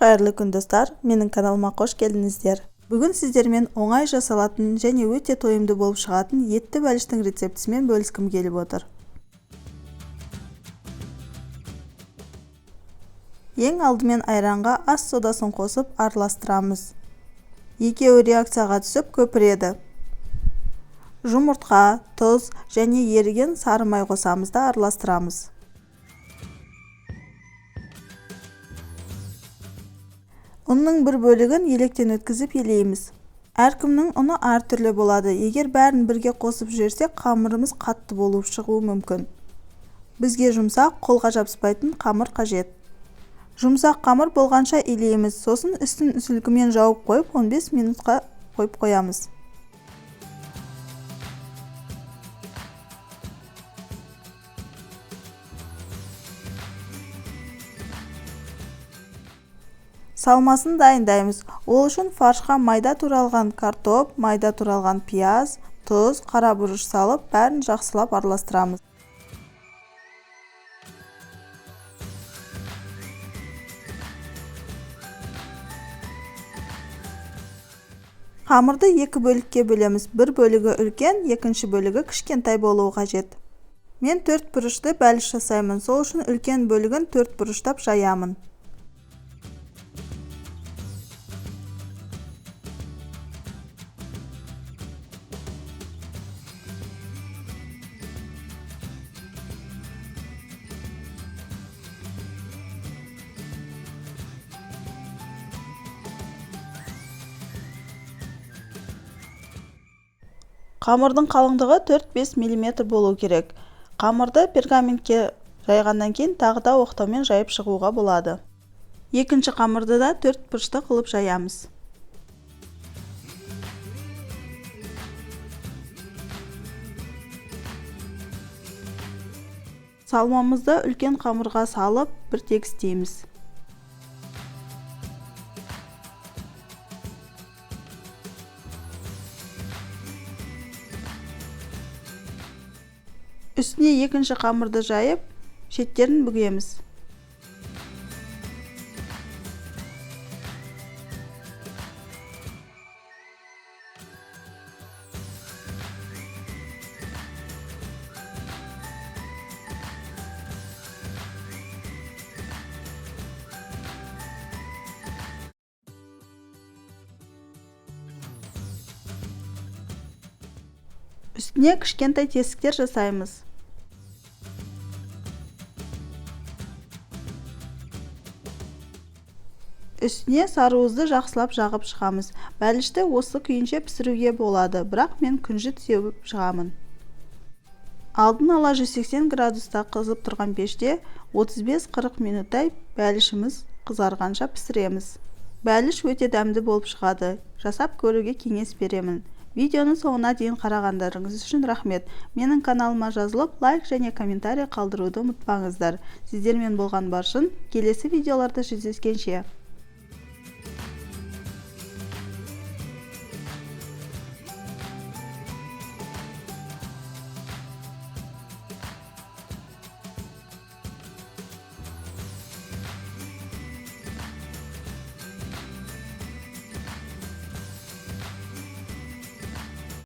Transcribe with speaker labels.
Speaker 1: Қайырлы күн достар, менің каналыма қош келдіңіздер. Бүгін сіздермен оңай жасалатын және өте тойымды болып шығатын етті бәліштің рецептісімен бөліскім келіп отыр. Ең алдымен айранға ас содасын қосып араластырамыз. Екеуі реакцияға түсіп көпіреді. Жұмыртқа, тұз және еріген сары май қосамыз да араластырамыз. Ұнның бір бөлігін електен өткізіп елейміз. Әркімнің ұны әртүрлі болады. Егер бәрін бірге қосып жіберсек, қамырымыз қатты болып шығуы мүмкін. Бізге жұмсақ, қолға жабыспайтын қамыр қажет. Жұмсақ қамыр болғанша елейміз. Сосын үстін сүлгімен жауып қойып, 15 минутқа қойып қоямыз. Салмасын дайындаймыз. Ол үшін фаршқа майда туралған картоп, майда туралған пияз, тұз, қара бұрыш салып, бәрін жақсылап араластырамыз. Қамырды екі бөлікке бөлеміз. Бір бөлігі үлкен, екінші бөлігі кішкентай болуы қажет. Мен 4 бұрышты бәліш жасаймын. Сол үшін үлкен бөлігін 4 бұрыштап жаямын. Қамырдың қалыңдығы 4-5 мм болу керек. Қамырды пергаментке жайғаннан кейін тағы да оқтаумен жайып шығуға болады. Екінші қамырды да 4 бұрышты қылып жаямыз. Салмамызды үлкен қамырға салып, бір тегістейміз. Үстіне екінші қамырды жайып, шеттерін бүгеміз. Үстіне кішкентай тесіктер жасаймыз. Үстіне сарыуызды жақсылап жағып шығамыз. Бәлішті осы күйінше пісіруге болады, бірақ мен күнжіт сеуіп шығамын. Алдын ала 180 градуста қызып тұрған пеште 35-40 минуттай бәлішіміз қызарғанша пісіреміз. Бәліш өте дәмді болып шығады. Жасап көруге кеңес беремін. Видеоны соңына дейін қарағандарыңыз үшін рахмет. Менің каналыма жазылып, лайк және комментарий қалдыруды ұмытпаңыздар. Сіздермен болған бар үшін келесі видеоларда жүздескенше.